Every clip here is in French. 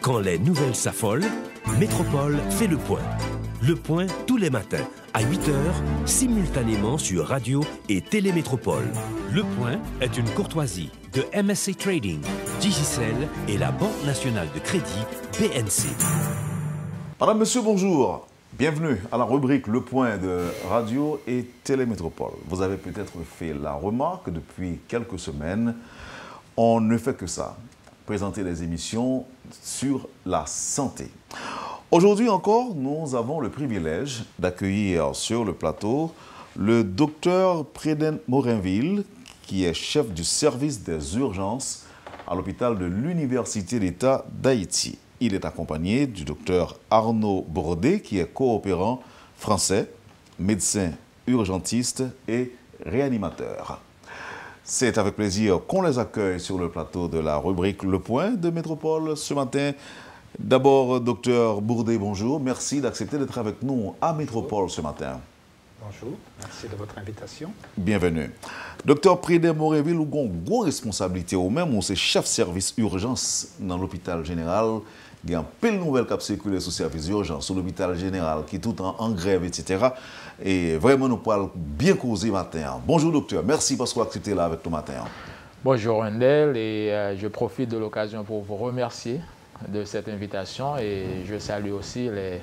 Quand les nouvelles s'affolent, Métropole fait le point. Le point tous les matins à 8h, simultanément sur Radio et Télémétropole. Le point est une courtoisie de MSC Trading, Digicel et la Banque nationale de crédit BNC. Madame, monsieur, bonjour. Bienvenue à la rubrique Le Point de Radio et Télémétropole. Vous avez peut-être fait la remarque depuis quelques semaines, on ne fait que ça, présenter des émissions sur la santé. Aujourd'hui encore, nous avons le privilège d'accueillir sur le plateau le docteur Preden Morinville, qui est chef du service des urgences à l'hôpital de l'Université d'État d'Haïti. Il est accompagné du docteur Arnaud Bordet, qui est coopérant français, médecin urgentiste et réanimateur. C'est avec plaisir qu'on les accueille sur le plateau de la rubrique Le Point de Métropole ce matin. D'abord, docteur Bordet, bonjour. Merci d'accepter d'être avec nous à Métropole ce matin. Bonjour, merci de votre invitation. Bienvenue. Docteur Preden Morinville, vous avez une grande responsabilité ou même, vous êtes chef service urgence dans l'hôpital général. Il y a un peu de nouvelles qui circulent sur le service d'urgence, sur l'hôpital général, qui est tout en grève, etc. Et vraiment, nous parlons bien causer matin. Bonjour, docteur. Merci parce que vous acceptez là avec nous matin. Bonjour, Wendell. Et je profite de l'occasion pour vous remercier de cette invitation. Et je salue aussi les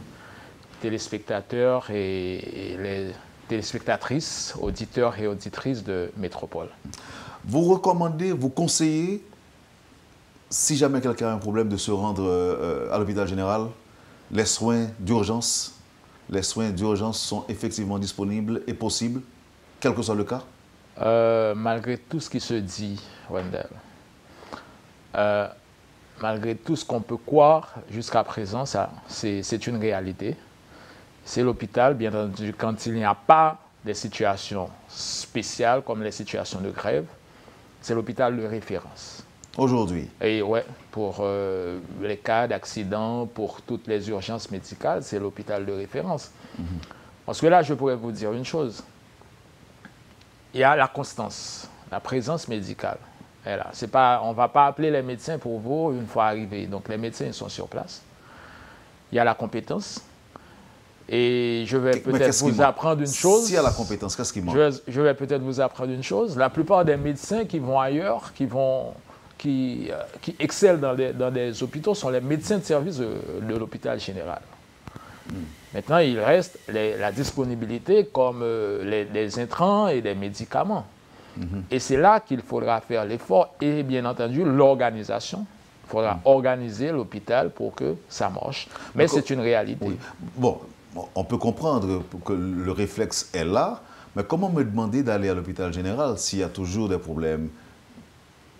téléspectateurs et les téléspectatrices, auditeurs et auditrices de Métropole. Vous recommandez, vous conseillez, si jamais quelqu'un a un problème, de se rendre à l'hôpital général, les soins d'urgence sont effectivement disponibles et possibles, quel que soit le cas? Malgré tout ce qui se dit, Wendell, malgré tout ce qu'on peut croire jusqu'à présent, c'est une réalité. C'est l'hôpital, bien entendu, quand il n'y a pas des situations spéciales comme les situations de grève, c'est l'hôpital de référence. Aujourd'hui? Et ouais, pour les cas d'accident, pour toutes les urgences médicales, c'est l'hôpital de référence. Parce que là, je pourrais vous dire une chose. Il y a la constance, la présence médicale. Et là, on ne va pas appeler les médecins pour vous une fois arrivés. Donc les médecins ils sont sur place. Il y a la compétence. Et je vais peut-être vous apprendre une chose. S'il y a la compétence, qu'est-ce qui manque? Je vais peut-être vous apprendre une chose. La plupart des médecins qui vont ailleurs, qui excellent dans des hôpitaux sont les médecins de service de l'hôpital général. Maintenant, il reste la disponibilité comme les intrants et les médicaments. Et c'est là qu'il faudra faire l'effort et bien entendu l'organisation. Il faudra organiser l'hôpital pour que ça marche. Mais c'est une réalité. Oui. Bon, on peut comprendre que le réflexe est là, mais comment me demander d'aller à l'hôpital général s'il y a toujours des problèmes?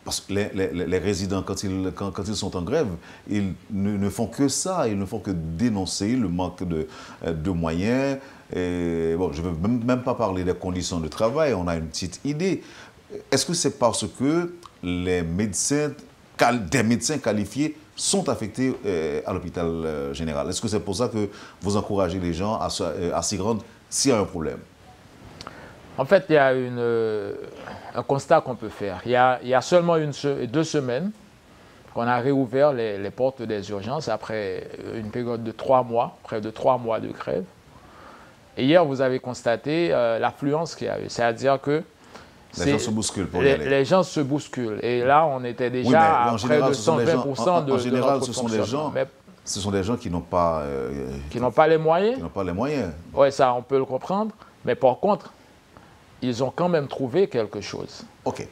Parce que les résidents, quand ils sont en grève, ils ne font que ça, ils ne font que dénoncer le manque de moyens. Et bon, je ne veux même pas parler des conditions de travail, on a une petite idée. Est-ce que c'est parce que des médecins qualifiés sont affectés à l'hôpital général? Est-ce que c'est pour ça que vous encouragez les gens à s'y rendre s'il y a un problème? En fait, il y a un constat qu'on peut faire. Il y a seulement 2 semaines qu'on a réouvert les portes des urgences après une période de 3 mois, près de 3 mois de grève. Et hier, vous avez constaté l'affluence qu'il y a eu. C'est-à-dire que les gens se bousculent pour y aller. Les gens se bousculent. Et là, on était déjà à près de 120% de en général, ce sont des gens qui n'ont pas... qui n'ont pas les moyens. Qui n'ont pas les moyens. Oui, ça, on peut le comprendre. Mais par contre, ils ont quand même trouvé quelque chose. OK.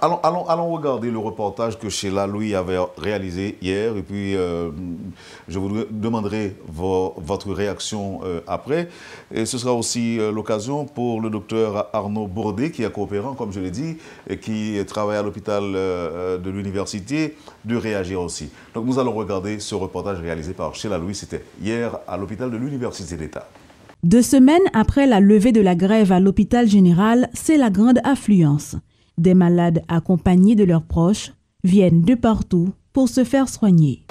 Allons regarder le reportage que Sheila Louis avait réalisé hier. Et puis, je vous demanderai votre réaction après. Et ce sera aussi l'occasion pour le docteur Arnaud Bordet, qui est coopérant, comme je l'ai dit, et qui travaille à l'hôpital de l'université, de réagir aussi. Donc, nous allons regarder ce reportage réalisé par Sheila Louis. C'était hier à l'hôpital de l'Université d'État. 2 semaines après la levée de la grève à l'hôpital général, c'est la grande affluence. Des malades accompagnés de leurs proches viennent de partout pour se faire soigner.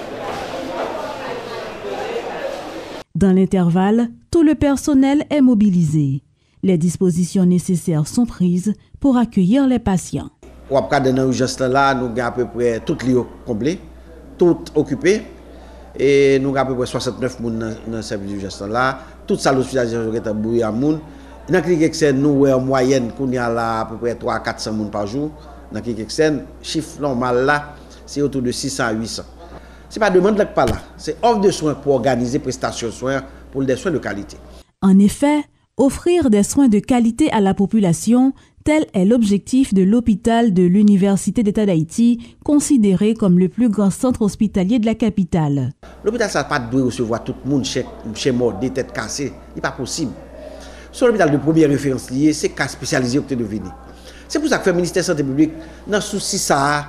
Dans l'intervalle, tout le personnel est mobilisé. Les dispositions nécessaires sont prises pour accueillir les patients. Dans l'urgence là, nous avons à peu près tout comblé, tout occupé. Et nous avons à peu près 69 personnes dans le service d'urgence là. Toute ça, l'hospitalisation est bouillée à moun. Dans la clinique externe, nous en moyenne, nous avons à peu près 300 à 400 personnes par jour. Dans la clinique externe, chiffre normal là, c'est autour de 600 à 800. Ce n'est pas demande là, pas là. C'est offre de soins pour organiser prestations de soins pour des soins de qualité. En effet, offrir des soins de qualité à la population, tel est l'objectif de l'hôpital de l'Université d'État d'Haïti, considéré comme le plus grand centre hospitalier de la capitale. L'hôpital ça pas doit recevoir tout le monde chez mort, des têtes cassées, ce n'est pas possible. Sur l'hôpital de première référence liée, c'est cas spécialisé qui est devenu. C'est pour ça que le ministère de la Santé publique, dans le souci ça,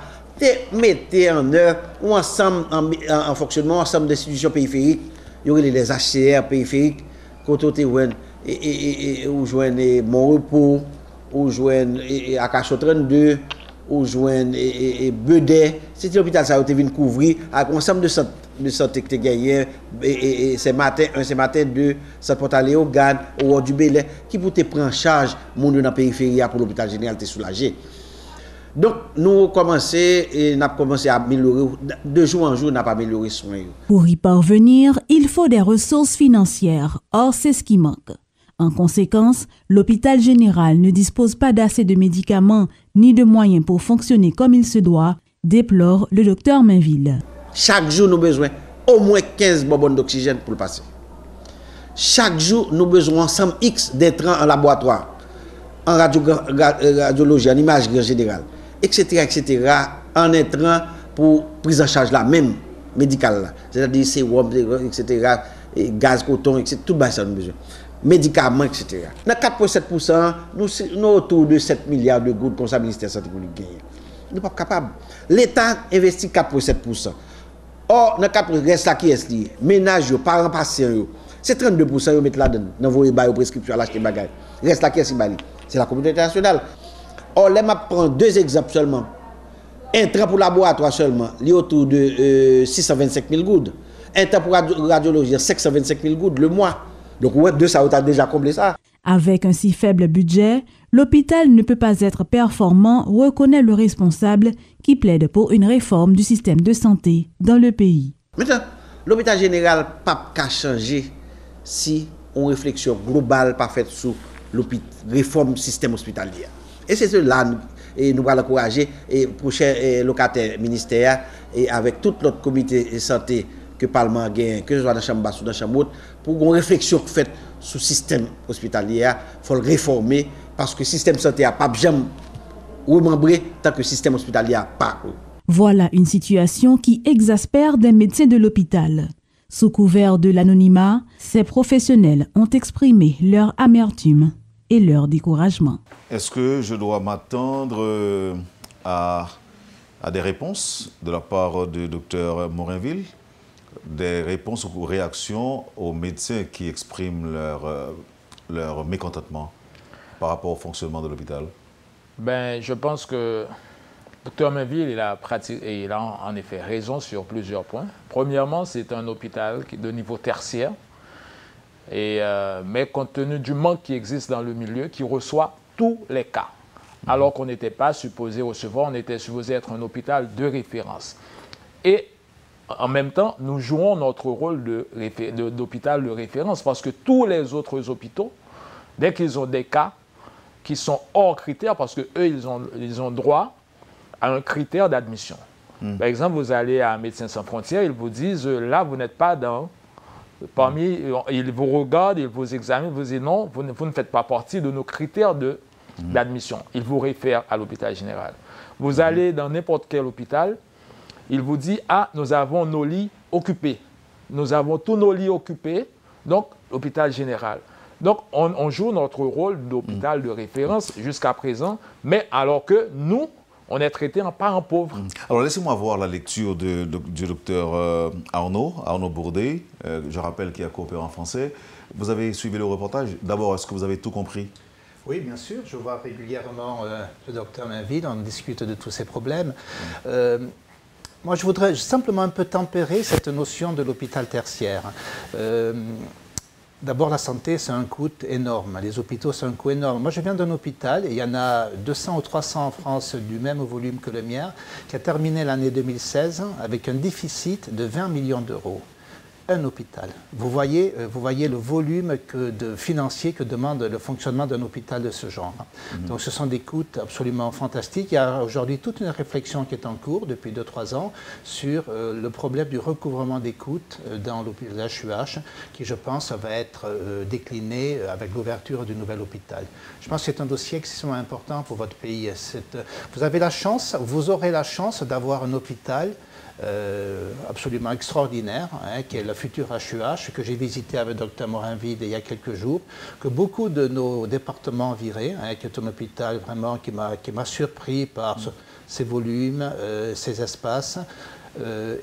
mettez en œuvre ou ensemble en fonctionnement ensemble d'institutions périphériques, il y aurait les HCR périphériques, côté ou joindre Mon Repos, ou joindre Akacho 32, ou joindre Bedet. C'est l'hôpital ça a été venu couvrir avec ensemble de santé que tu gagné et ce matin 2 centre Portaléo Gane ou du Belay qui pour te prendre en charge monde dans la périphérie pour l'hôpital général te soulager. Donc, nous avons commencé à améliorer, de jour en jour, nous avons amélioré les soins. Pour y parvenir, il faut des ressources financières. Or, c'est ce qui manque. En conséquence, l'hôpital général ne dispose pas d'assez de médicaments ni de moyens pour fonctionner comme il se doit, déplore le docteur Mainville. Chaque jour, nous avons besoin au moins 15 bonbonnes d'oxygène pour le passer. Chaque jour, nous avons besoin ensemble X d'intrants en laboratoire, en radiologie, en imagerie en général, etc., en intrants pour prise en charge la même médicale, c'est-à-dire sérum, etc., gaz, coton, etc., tout ça nous avons besoin. Médicaments, etc. Dans 4,7%, nous autour de 7 milliards de gouttes comme ça, le ministère de la Santé publique gagne. Nous ne sommes pas capables. L'État investit 4,7%. Or, dans 4% reste là qui est lié. Ménage, parents patients, c'est 32% qui mettent là-dedans, dans vos prescriptions à l'acheter bagaille. Reste là qui est lié. C'est la communauté internationale. Or, là, je prends 2 exemples seulement. Un train pour laboratoire seulement, il est autour de 625 000 gouttes. Un train pour radiologie, 525 000 gouttes le mois. Donc, ouais, de ça, on a déjà comblé ça. Avec un si faible budget, l'hôpital ne peut pas être performant, reconnaît le responsable qui plaide pour une réforme du système de santé dans le pays. Maintenant, l'hôpital général n'a pas changer si une réflexion globale pas faite sur la réforme du système hospitalier. Et c'est cela et nous allons encourager les prochains locataires ministères et avec tout notre comité de santé que le Parlement gagne, que ce soit dans la Chambre basse ou dans la Chambre haute, pour une réflexion faite sur le système hospitalier, il faut le réformer parce que le système de santé n'a pas jamais remembré tant que le système hospitalier n'a pas. Voilà une situation qui exaspère des médecins de l'hôpital. Sous couvert de l'anonymat, ces professionnels ont exprimé leur amertume et leur découragement. Est-ce que je dois m'attendre à des réponses de la part du docteur Morinville, des réponses ou réactions aux médecins qui expriment leur mécontentement par rapport au fonctionnement de l'hôpital? Ben, je pense que Dr Mainville, il a en effet raison sur plusieurs points. Premièrement, c'est un hôpital de niveau tertiaire, mais compte tenu du manque qui existe dans le milieu, qui reçoit tous les cas, alors qu'on n'était pas supposé recevoir, on était supposé être un hôpital de référence. Et en même temps, nous jouons notre rôle d'hôpital de référence parce que tous les autres hôpitaux, dès qu'ils ont des cas qui sont hors critères, parce qu'eux, ils ont droit à un critère d'admission. Par exemple, vous allez à Médecins Sans Frontières, ils vous disent, là, vous n'êtes pas dans... Ils vous regardent, ils vous examinent, ils vous disent, non, vous ne faites pas partie de nos critères d'admission. Ils vous réfèrent à l'hôpital général. Vous allez dans n'importe quel hôpital, il vous dit, ah, nous avons nos lits occupés. Nous avons tous nos lits occupés, donc l'hôpital général. Donc, on joue notre rôle d'hôpital de référence jusqu'à présent, mais alors que nous, on est traités en parents pauvres. Alors, laissez-moi voir la lecture du docteur Arnaud Bourdet, je rappelle qu'il a coopéré en français. Vous avez suivi le reportage. D'abord, est-ce que vous avez tout compris? Oui, bien sûr. Je vois régulièrement le docteur Mainville, on discute de tous ces problèmes. Moi, je voudrais simplement un peu tempérer cette notion de l'hôpital tertiaire. D'abord, la santé, c'est un coût énorme. Les hôpitaux, c'est un coût énorme. Moi, je viens d'un hôpital, et il y en a 200 ou 300 en France du même volume que le mien, qui a terminé l'année 2016 avec un déficit de 20 millions d'euros. un hôpital. Vous voyez le volume financier que demande le fonctionnement d'un hôpital de ce genre. Donc ce sont des coûts absolument fantastiques. Il y a aujourd'hui toute une réflexion qui est en cours depuis 2-3 ans sur le problème du recouvrement des coûts dans l'HUH, qui je pense va être décliné avec l'ouverture du nouvel hôpital. Je pense que c'est un dossier extrêmement important pour votre pays. Vous aurez la chance d'avoir un hôpital absolument extraordinaire, qui est le futur HUH, que j'ai visité avec Dr Morinville il y a quelques jours, que beaucoup de nos départements viraient, qui est un hôpital vraiment qui m'a surpris par ses volumes, ses espaces,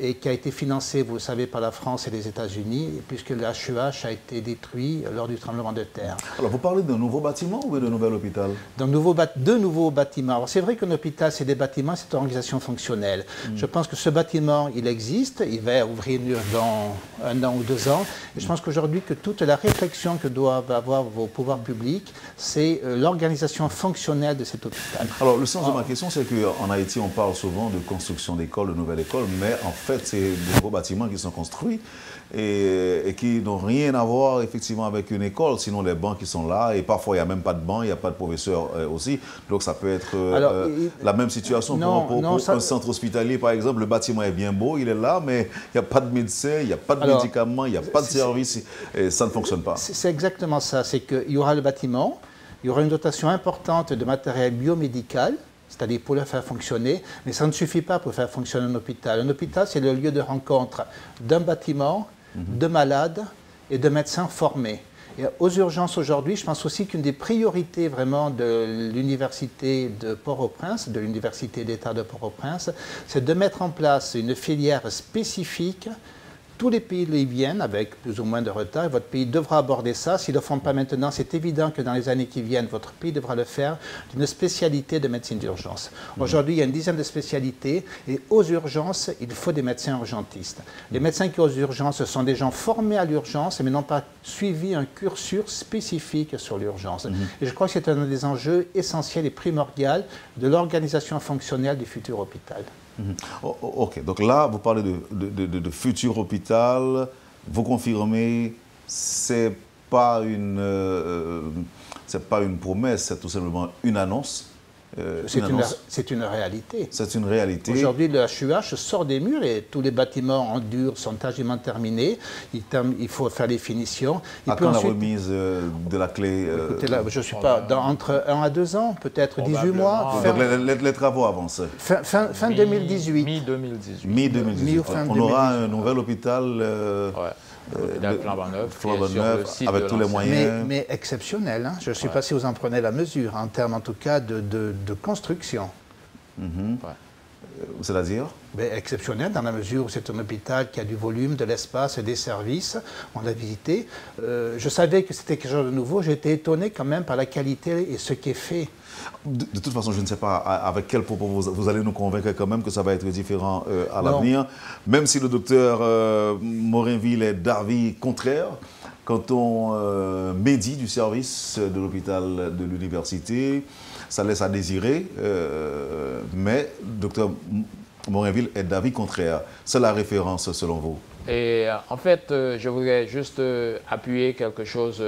et qui a été financé, vous le savez, par la France et les États-Unis, puisque le HUH a été détruit lors du tremblement de terre. Alors, vous parlez d'un nouveau bâtiment ou d'un nouvel hôpital? Deux nouveaux bâtiments. C'est vrai qu'un hôpital, c'est des bâtiments, c'est une organisation fonctionnelle. Je pense que ce bâtiment, il existe, il va ouvrir dans 1 an ou 2 ans. Et je pense qu'aujourd'hui, que toute la réflexion que doivent avoir vos pouvoirs publics, c'est l'organisation fonctionnelle de cet hôpital. Alors, le sens de ma question, c'est qu'en Haïti, on parle souvent de construction d'écoles, de nouvelles écoles, mais en fait, c'est de nouveaux bâtiments qui sont construits et qui n'ont rien à voir effectivement avec une école, sinon les bancs qui sont là, et parfois il n'y a même pas de bancs, il n'y a pas de professeurs aussi, donc ça peut être la même situation pour un centre hospitalier par exemple. Le bâtiment est bien beau, il est là, mais il n'y a pas de médecins, il n'y a pas de médicaments, il n'y a pas de services, et ça ne fonctionne pas. C'est exactement ça, c'est qu'il y aura le bâtiment, il y aura une dotation importante de matériel biomédical, c'est-à-dire pour le faire fonctionner, mais ça ne suffit pas pour faire fonctionner un hôpital. Un hôpital, c'est le lieu de rencontre d'un bâtiment, de malades et de médecins formés. Et aux urgences aujourd'hui, je pense aussi qu'une des priorités vraiment de l'université de Port-au-Prince, de l'université d'État de Port-au-Prince, c'est de mettre en place une filière spécifique. Tous les pays y viennent avec plus ou moins de retard. Votre pays devra aborder ça. S'ils ne le font pas maintenant, c'est évident que dans les années qui viennent, votre pays devra le faire d'une spécialité de médecine d'urgence. Aujourd'hui, il y a une dizaine de spécialités et aux urgences, il faut des médecins urgentistes. Les médecins qui aux urgences sont des gens formés à l'urgence mais n'ont pas suivi un cursus spécifique sur l'urgence. Et je crois que c'est un des enjeux essentiels et primordiaux de l'organisation fonctionnelle du futur hôpital. Ok, donc là, vous parlez de futur hôpital, vous confirmez, c'est pas une promesse, c'est tout simplement une annonce. C'est une réalité. C'est une réalité. Aujourd'hui, le HUH sort des murs et tous les bâtiments en dur sont quasiment terminés. Il faut faire les finitions. À quand la remise de la clé Écoutez, là, je ne suis pas... entre 1 à 2 ans, peut-être 18 mois. Donc les travaux avancent. Fin 2018. Mi-2018. Mi-2018. On aura un nouvel hôpital... flambant neuf, avec tous les moyens. Mais exceptionnel. Je ne sais pas si vous en prenez la mesure, en termes en tout cas de construction. C'est-à-dire exceptionnel dans la mesure où c'est un hôpital qui a du volume, de l'espace et des services. On l'a visité. Je savais que c'était quelque chose de nouveau. J'ai été étonné quand même par la qualité et ce qui est fait. De toute façon, je ne sais pas avec quel propos vous allez nous convaincre quand même que ça va être différent à l'avenir. Même si le docteur Morinville est d'avis contraire, quand on médit du service de l'hôpital de l'université, ça laisse à désirer, mais docteur Morinville est d'avis contraire. C'est la référence selon vous? Et en fait, je voudrais juste appuyer quelque chose.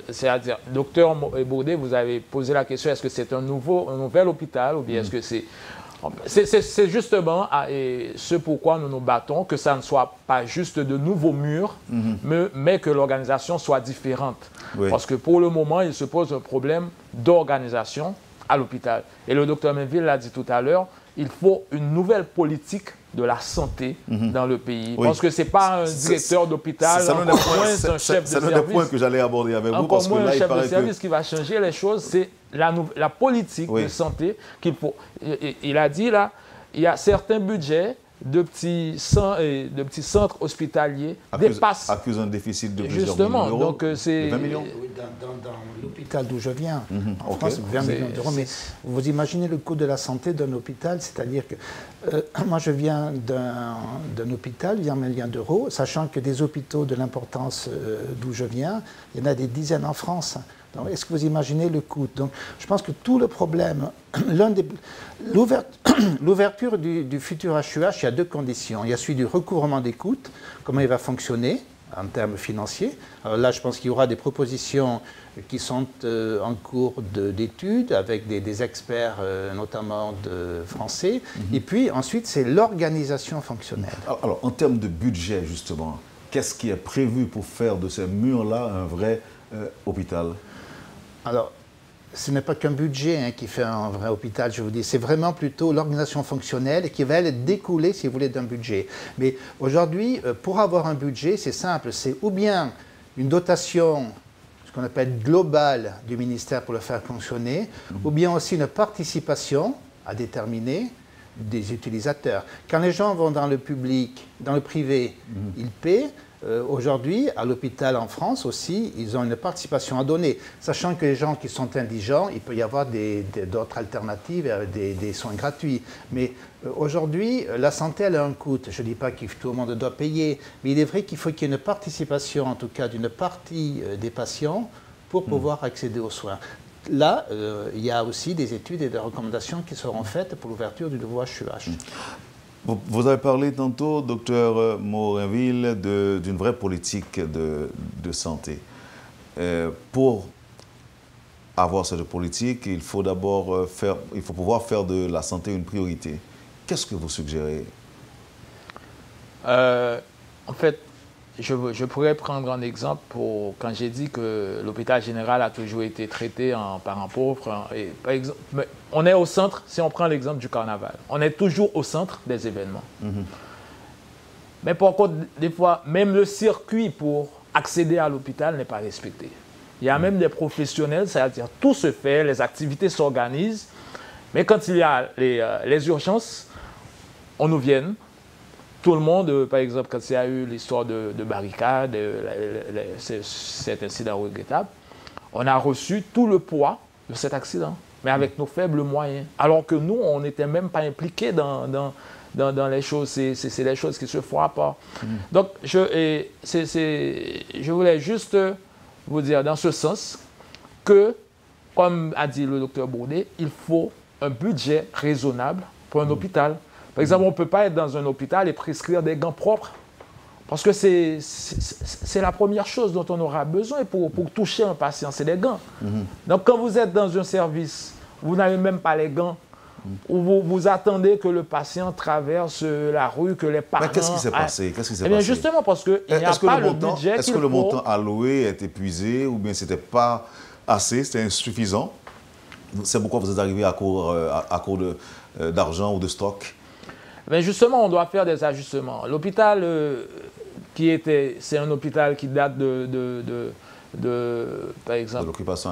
C'est-à-dire, docteur Baudet, vous avez posé la question, est-ce que c'est un nouvel hôpital ou bien est-ce que c'est... C'est justement ce pourquoi nous nous battons, que ça ne soit pas juste de nouveaux murs, mais que l'organisation soit différente. Oui. Parce que pour le moment, il se pose un problème d'organisation à l'hôpital. Et le docteur Mainville l'a dit tout à l'heure, il faut une nouvelle politique de la santé dans le pays. Oui. Parce que ce n'est pas un directeur d'hôpital, un chef de service. C'est l'un des points que j'allais aborder avec vous. Parce que là, un chef de service qui va changer les choses, c'est la politique de santé qu'il faut. Il a dit là, il y a certains budgets de petits centres hospitaliers dépassent. Accuse un déficit de plusieurs millions d'euros. Donc c'est 20 millions. Dans l'hôpital d'où je viens, en France, 20 millions d'euros. Mais vous imaginez le coût de la santé d'un hôpital, c'est-à-dire que moi je viens d'un hôpital, 20 millions d'euros, sachant que des hôpitaux de l'importance d'où je viens, il y en a des dizaines en France. Est-ce que vous imaginez le coût? Donc, je pense que tout le problème, l'ouverture du futur HUH, il y a deux conditions. Il y a celui du recouvrement des coûts, comment il va fonctionner. en termes financiers. Alors là, je pense qu'il y aura des propositions qui sont en cours d'études avec des experts, notamment français. Et puis ensuite, c'est l'organisation fonctionnelle. Alors, en termes de budget, justement, qu'est-ce qui est prévu pour faire de ces murs-là un vrai hôpital? Alors, ce n'est pas qu'un budget qui fait un vrai hôpital, je vous dis. C'est vraiment plutôt l'organisation fonctionnelle qui va découler, si vous voulez, d'un budget. Mais aujourd'hui, pour avoir un budget, c'est simple. C'est ou bien une dotation, ce qu'on appelle globale du ministère pour le faire fonctionner, ou bien aussi une participation à déterminer des utilisateurs. Quand les gens vont dans le public, dans le privé, ils paient. Aujourd'hui, à l'hôpital en France aussi, ils ont une participation à donner. Sachant que les gens qui sont indigents, il peut y avoir d'autres alternatives, des soins gratuits. Mais aujourd'hui, la santé, elle a un coût. Je ne dis pas que tout le monde doit payer, mais il est vrai qu'il faut qu'il y ait une participation, en tout cas d'une partie des patients, pour pouvoir accéder aux soins. Là, il y a aussi des études et des recommandations qui seront faites pour l'ouverture du nouveau HUH. Vous avez parlé tantôt, docteur Morinville, d'une vraie politique de santé. Pour avoir cette politique, il faut d'abord pouvoir faire de la santé une priorité. Qu'est-ce que vous suggérez? En fait, je pourrais prendre un exemple quand j'ai dit que l'hôpital général a toujours été traité en parent pauvre. Par exemple, on est au centre, si on prend l'exemple du carnaval, on est toujours au centre des événements. Mais par contre, des fois, même le circuit pour accéder à l'hôpital n'est pas respecté. Il y a même des professionnels, c'est-à-dire tout se fait, les activités s'organisent, mais quand il y a les urgences, on nous vient. Tout le monde, par exemple, quand il y a eu l'histoire de barricades, cet incident regrettable, on a reçu tout le poids de cet accident, mais avec nos faibles moyens. Alors que nous, on n'était même pas impliqués dans les choses. C'est les choses qui se font à part. Donc, je voulais juste vous dire dans ce sens que, comme a dit le docteur Bourdet, il faut un budget raisonnable pour un hôpital. Par exemple, on ne peut pas être dans un hôpital et prescrire des gants propres, parce que c'est la première chose dont on aura besoin pour toucher un patient, c'est des gants. Donc, quand vous êtes dans un service, vous n'avez même pas les gants, ou vous attendez que le patient traverse la rue, que les parents... Mais qu'est-ce qui s'est passé? Eh bien, justement, parce qu'il n'y a pas le budget qu'il faut. Est-ce que le montant alloué est épuisé, ou bien ce n'était pas assez, c'était insuffisant? C'est pourquoi vous êtes arrivé à court d'argent ou de stock? Mais justement, on doit faire des ajustements. L'hôpital c'est un hôpital qui date par exemple,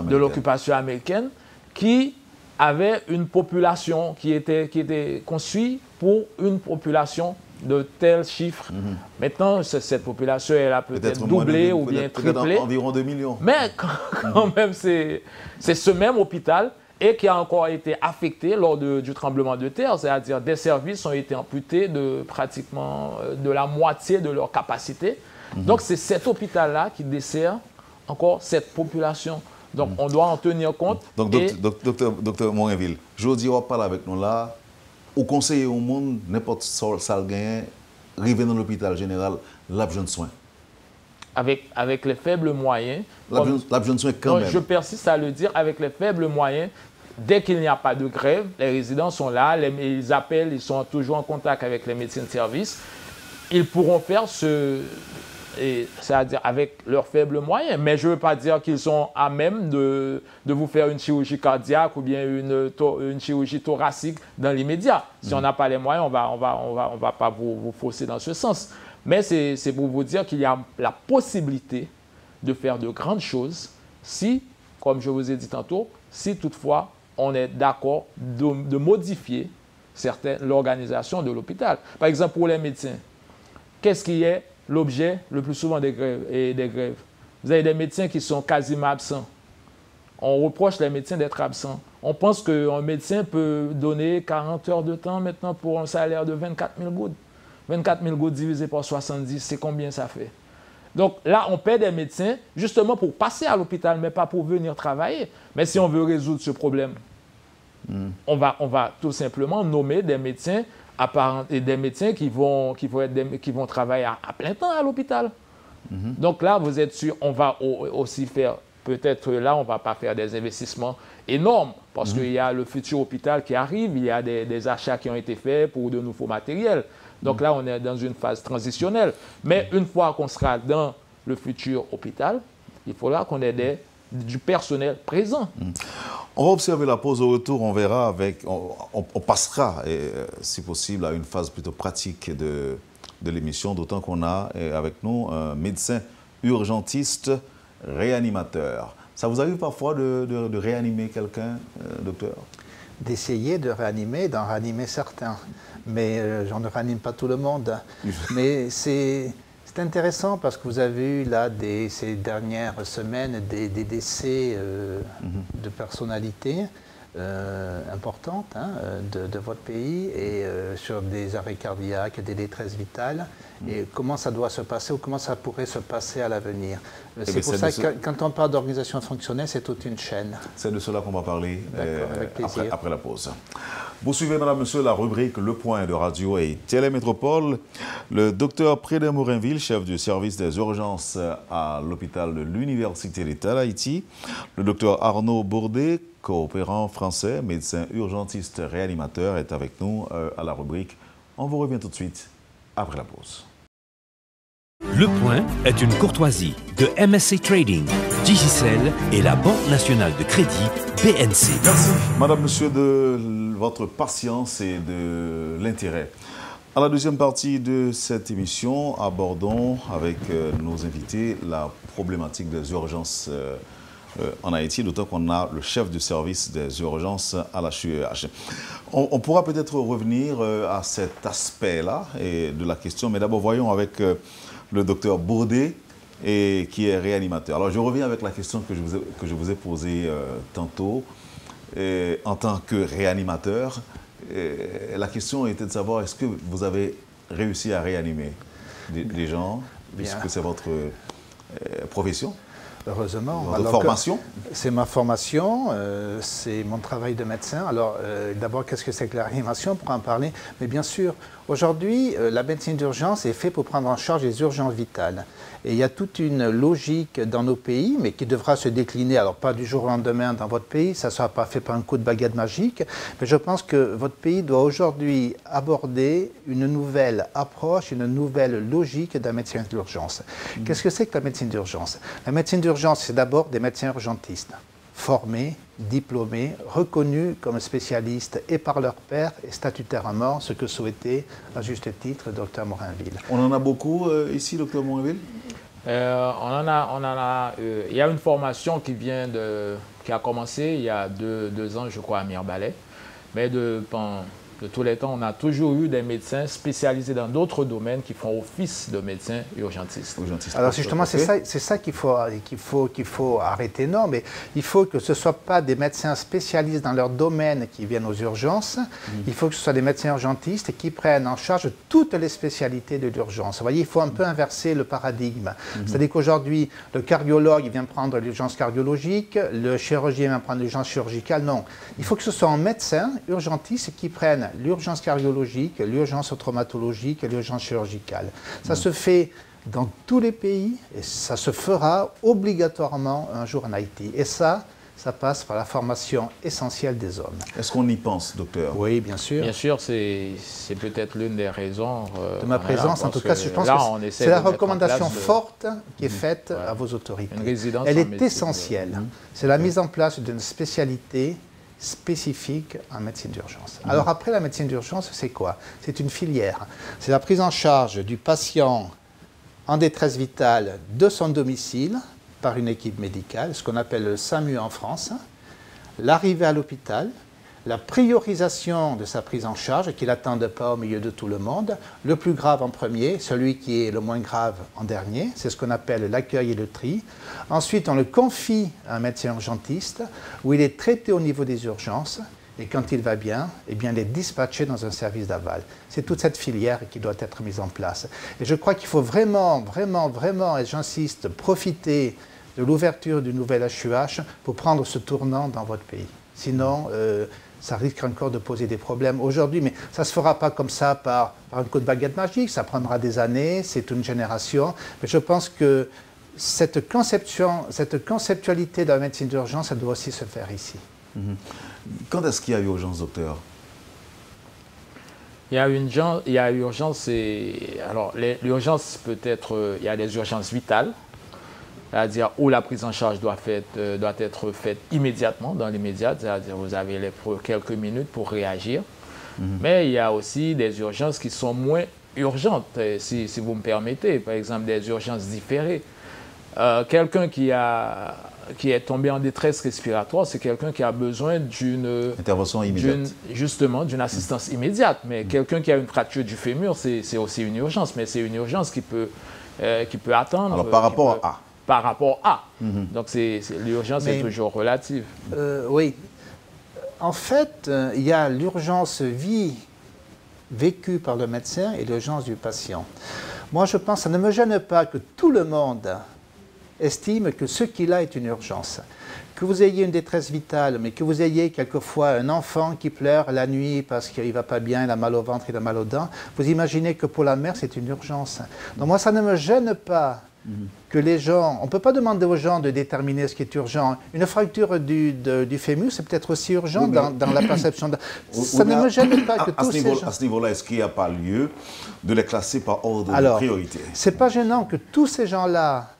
de l'occupation américaine, qui avait une population qui était conçue pour une population de tels chiffres. Maintenant, cette population, elle a peut-être doublé ou bien triplé. Environ 2 millions. Mais quand même, c'est ce même hôpital et qui a encore été affecté lors du tremblement de terre, c'est-à-dire des services ont été amputés de pratiquement de la moitié de leur capacité. Donc c'est cet hôpital-là qui dessert encore cette population. Donc on doit en tenir compte. Donc docteur Morinville, je dis, on parle avec nous là, au conseiller au monde, n'importe quel salle gagnant, arriver dans l'hôpital général, l'a besoin de soins. Avec les faibles moyens. L'a besoin de soins quand même. Je persiste à le dire, avec les faibles moyens, dès qu'il n'y a pas de grève, les résidents sont là, ils appellent, ils sont toujours en contact avec les médecins de service. Ils pourront faire c'est-à-dire avec leurs faibles moyens. Mais je ne veux pas dire qu'ils sont à même de vous faire une chirurgie cardiaque ou bien une chirurgie thoracique dans l'immédiat. Si on n'a pas les moyens, on va pas vous fausser dans ce sens. Mais c'est pour vous dire qu'il y a la possibilité de faire de grandes choses si, comme je vous ai dit tantôt, si toutefois on est d'accord de modifier l'organisation de l'hôpital. Par exemple, pour les médecins, qu'est-ce qui est l'objet le plus souvent des grèves? Vous avez des médecins qui sont quasiment absents. On reproche les médecins d'être absents. On pense qu'un médecin peut donner 40 heures de temps maintenant pour un salaire de 24 000 gouttes. 24 000 gouttes divisé par 70, c'est combien ça fait? Donc là, on paie des médecins justement pour passer à l'hôpital, mais pas pour venir travailler. Mais si on veut résoudre ce problème, on va tout simplement nommer des médecins et des médecins qui vont travailler à plein temps à l'hôpital. Donc là, vous êtes sûr, on va aussi faire, peut-être là, on ne va pas faire des investissements énormes, parce qu'il y a le futur hôpital qui arrive, il y a des achats qui ont été faits pour de nouveaux matériels. Donc là, on est dans une phase transitionnelle. Mais une fois qu'on sera dans le futur hôpital, il faudra qu'on ait du personnel présent. On va observer la pause. Au retour, on verra on passera, si possible, à une phase plutôt pratique de l'émission, d'autant qu'on a avec nous un médecin urgentiste réanimateur. Ça vous arrive parfois de réanimer quelqu'un, docteur? D'essayer de réanimer, d'en réanimer certains. Mais j'en ne réanime pas tout le monde. Mais c'est intéressant parce que vous avez eu là, ces dernières semaines, des décès de personnalités importantes de votre pays et sur des arrêts cardiaques, des détresses vitales. Et comment ça doit se passer ou comment ça pourrait se passer à l'avenir. C'est pour ça que quand on parle d'organisation fonctionnelle, c'est toute une chaîne. C'est de cela qu'on va parler après la pause. Vous suivez, madame, monsieur, la rubrique Le Point de Radio et Télémétropole. Le docteur Prédé Morinville, chef du service des urgences à l'hôpital de l'Université d'État d'Haïti. Le docteur Arnaud Bourdet, coopérant français, médecin urgentiste réanimateur, est avec nous à la rubrique. On vous revient tout de suite après la pause. Le Point est une courtoisie de MSC Trading, Digicel et la Banque nationale de crédit BNC. Merci, madame, monsieur, de votre patience et de l'intérêt. À la deuxième partie de cette émission, abordons avec nos invités la problématique des urgences en Haïti, d'autant qu'on a le chef du service des urgences à la HUEH. On pourra peut-être revenir à cet aspect-là de la question, mais d'abord voyons avec le docteur Bourdet, qui est réanimateur. Alors je reviens avec la question que je vous ai posée tantôt. En tant que réanimateur, la question était de savoir, est-ce que vous avez réussi à réanimer des gens, puisque c'est votre profession? Heureusement. Votre formation? C'est ma formation, c'est mon travail de médecin. Alors, d'abord, qu'est-ce que c'est que la réanimation? On pourra en parler. Mais bien sûr, aujourd'hui, la médecine d'urgence est faite pour prendre en charge les urgences vitales. Et il y a toute une logique dans nos pays, mais qui devra se décliner, alors pas du jour au lendemain dans votre pays, ça ne sera pas fait par un coup de baguette magique, mais je pense que votre pays doit aujourd'hui aborder une nouvelle approche, une nouvelle logique de la médecine d'urgence. Qu'est-ce que c'est que la médecine d'urgence? La médecine d'urgence, c'est d'abord des médecins urgentistes, formés, diplômés, reconnus comme spécialistes et par leur pairs et statutairement, ce que souhaitait à juste titre le docteur Morinville. On en a beaucoup ici, docteur Morinville? Il y a une formation qui a commencé il y a deux ans, je crois, à Mirbalais. Mais de tous les temps, on a toujours eu des médecins spécialisés dans d'autres domaines qui font office de médecins urgentistes. Alors justement, c'est ça qu'il faut arrêter. Non, mais il faut que ce ne soit pas des médecins spécialistes dans leur domaine qui viennent aux urgences. Il faut que ce soit des médecins urgentistes qui prennent en charge toutes les spécialités de l'urgence. Vous voyez, il faut un peu inverser le paradigme. C'est-à-dire qu'aujourd'hui, le cardiologue vient prendre l'urgence cardiologique, le chirurgien vient prendre l'urgence chirurgicale. Non, il faut que ce soit un médecin urgentiste qui prenne l'urgence cardiologique, l'urgence traumatologique et l'urgence chirurgicale. Ça se fait dans tous les pays et ça se fera obligatoirement un jour en Haïti. Et ça passe par la formation essentielle des hommes. Est-ce qu'on y pense, docteur? Oui, bien sûr. Bien sûr, c'est peut-être l'une des raisons de ma présence. En tout cas, je pense que c'est la recommandation forte qui est faite à vos autorités. Elle est essentielle. C'est la mise en place d'une spécialité spécifique en médecine d'urgence. Alors après, la médecine d'urgence, c'est quoi? C'est une filière. C'est la prise en charge du patient en détresse vitale de son domicile par une équipe médicale, ce qu'on appelle le SAMU en France, l'arrivée à l'hôpital, la priorisation de sa prise en charge, qu'il n'attende pas au milieu de tout le monde, le plus grave en premier, celui qui est le moins grave en dernier, c'est ce qu'on appelle l'accueil et le tri. Ensuite, on le confie à un médecin urgentiste, où il est traité au niveau des urgences, et quand il va bien, eh bien, il est dispatché dans un service d'aval. C'est toute cette filière qui doit être mise en place. Et je crois qu'il faut vraiment, vraiment, vraiment, et j'insiste, profiter de l'ouverture du nouvel HUH pour prendre ce tournant dans votre pays. Sinon, ça risque encore de poser des problèmes aujourd'hui. Mais ça ne se fera pas comme ça par un coup de baguette magique, ça prendra des années, c'est une génération. Mais je pense que cette conceptualité de la médecine d'urgence, ça doit aussi se faire ici. Quand est-ce qu'il y a urgence, docteur? Il y a urgence, alors l'urgence peut être, il y a des urgences vitales, c'est-à-dire où la prise en charge doit être faite immédiatement, dans l'immédiat, c'est-à-dire vous avez quelques minutes pour réagir. Mais il y a aussi des urgences qui sont moins urgentes, si vous me permettez, par exemple des urgences différées. Quelqu'un qui est tombé en détresse respiratoire, c'est quelqu'un qui a besoin d'une intervention immédiate. D'une assistance immédiate. Mais quelqu'un qui a une fracture du fémur, c'est aussi une urgence, mais c'est une urgence qui peut attendre. Alors par rapport à. Par rapport à. Donc l'urgence est toujours relative. Oui. En fait, il y a l'urgence vie vécue par le médecin et l'urgence du patient. Moi, je pense que ça ne me gêne pas que tout le monde estime que ce qu'il a est une urgence. Que vous ayez une détresse vitale, mais que vous ayez quelquefois un enfant qui pleure la nuit parce qu'il ne va pas bien, il a mal au ventre, il a mal aux dents, vous imaginez que pour la mère, c'est une urgence. Donc moi, ça ne me gêne pas que les gens... On ne peut pas demander aux gens de déterminer ce qui est urgent. Une fracture du fémur, c'est peut-être aussi urgent dans la perception. Ça ne me gêne pas que tous ces gens... À ce niveau-là, est-ce qu'il n'y a pas lieu de les classer par ordre de priorité? Ce n'est pas gênant que tous ces gens-là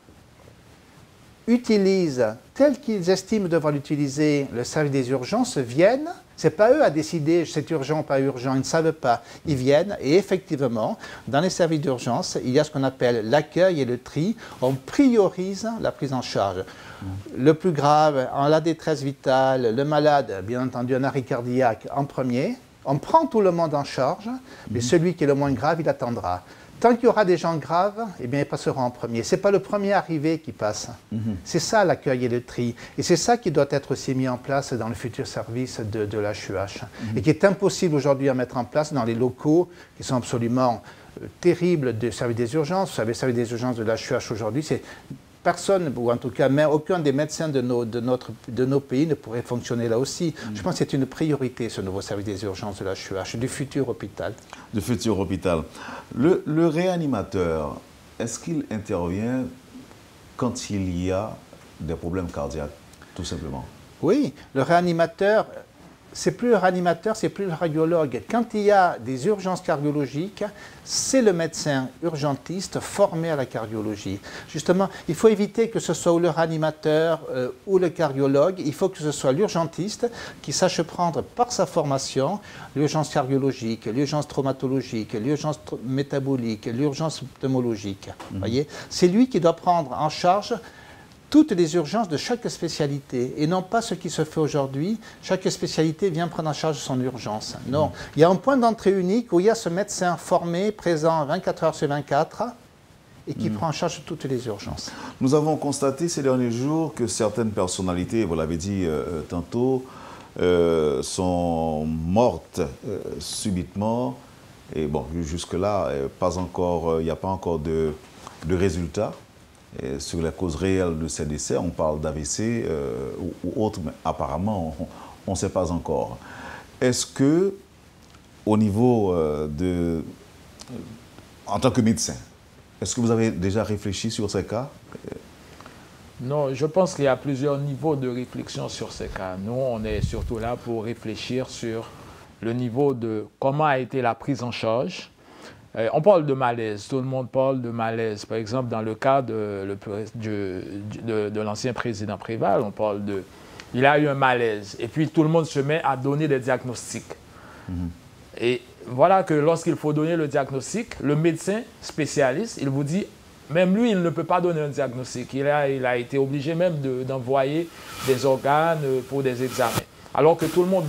utilisent, tel qu'ils estiment devoir l'utiliser, le service des urgences, viennent. Ce n'est pas eux à décider c'est urgent ou pas urgent, ils ne savent pas. Ils viennent et effectivement, dans les services d'urgence, il y a ce qu'on appelle l'accueil et le tri. On priorise la prise en charge. Le plus grave, en la détresse vitale, le malade, bien entendu un arrêt cardiaque en premier. On prend tout le monde en charge, mais celui qui est le moins grave, il attendra. Tant qu'il y aura des gens graves, eh bien, ils passeront en premier. Ce n'est pas le premier arrivé qui passe. C'est ça l'accueil et le tri. Et c'est ça qui doit être aussi mis en place dans le futur service de l'HUH. Et qui est impossible aujourd'hui à mettre en place dans les locaux qui sont absolument terribles du service des urgences. Vous savez, le service des urgences de l'HUH aujourd'hui, c'est... Personne, ou en tout cas aucun des médecins de nos pays ne pourrait fonctionner là aussi. Je pense que c'est une priorité, ce nouveau service des urgences de l'HUH, du futur hôpital. Du futur hôpital. Le réanimateur, est-ce qu'il intervient quand il y a des problèmes cardiaques, tout simplement? Oui, le réanimateur... C'est plus le réanimateur, c'est plus le radiologue. Quand il y a des urgences cardiologiques, c'est le médecin urgentiste formé à la cardiologie. Justement, il faut éviter que ce soit ou le réanimateur ou le cardiologue. Il faut que ce soit l'urgentiste qui sache prendre par sa formation l'urgence cardiologique, l'urgence traumatologique, l'urgence métabolique, l'urgence pneumologique. Voyez, c'est lui qui doit prendre en charge toutes les urgences de chaque spécialité, et non pas ce qui se fait aujourd'hui. Chaque spécialité vient prendre en charge son urgence. Non, il y a un point d'entrée unique où il y a ce médecin formé, présent 24 heures sur 24, et qui prend en charge toutes les urgences. Nous avons constaté ces derniers jours que certaines personnalités, vous l'avez dit tantôt, sont mortes subitement, et bon, jusque-là, il n'y a pas encore de résultats. Et sur la cause réelle de ces décès, on parle d'AVC ou autre, mais apparemment, on ne sait pas encore. Est-ce que, au niveau en tant que médecin, est-ce que vous avez déjà réfléchi sur ces cas? Non, je pense qu'il y a plusieurs niveaux de réflexion sur ces cas. Nous, on est surtout là pour réfléchir sur le niveau de comment a été la prise en charge. On parle de malaise, tout le monde parle de malaise. Par exemple, dans le cas de l'ancien président Préval, on parle de... Il a eu un malaise, et puis tout le monde se met à donner des diagnostics. Et voilà que lorsqu'il faut donner le diagnostic, le médecin spécialiste, il vous dit, même lui, il ne peut pas donner un diagnostic. Il a été obligé même d'envoyer des organes pour des examens. Alors que tout le monde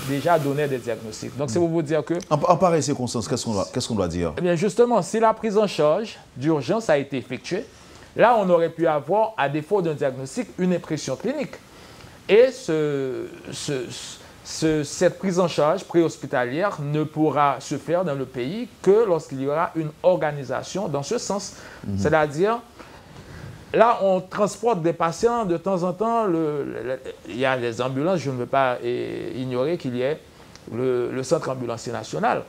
déjà donnait des diagnostics. Donc, c'est pour vous dire que... En pareille circonstance, qu'est-ce qu'on doit dire? Eh bien, justement, si la prise en charge d'urgence a été effectuée, là, on aurait pu avoir, à défaut d'un diagnostic, une impression clinique. Et cette prise en charge préhospitalière ne pourra se faire dans le pays que lorsqu'il y aura une organisation dans ce sens. C'est-à-dire... là, on transporte des patients de temps en temps. Il y a des ambulances, je ne veux pas ignorer qu'il y ait le centre ambulancier national.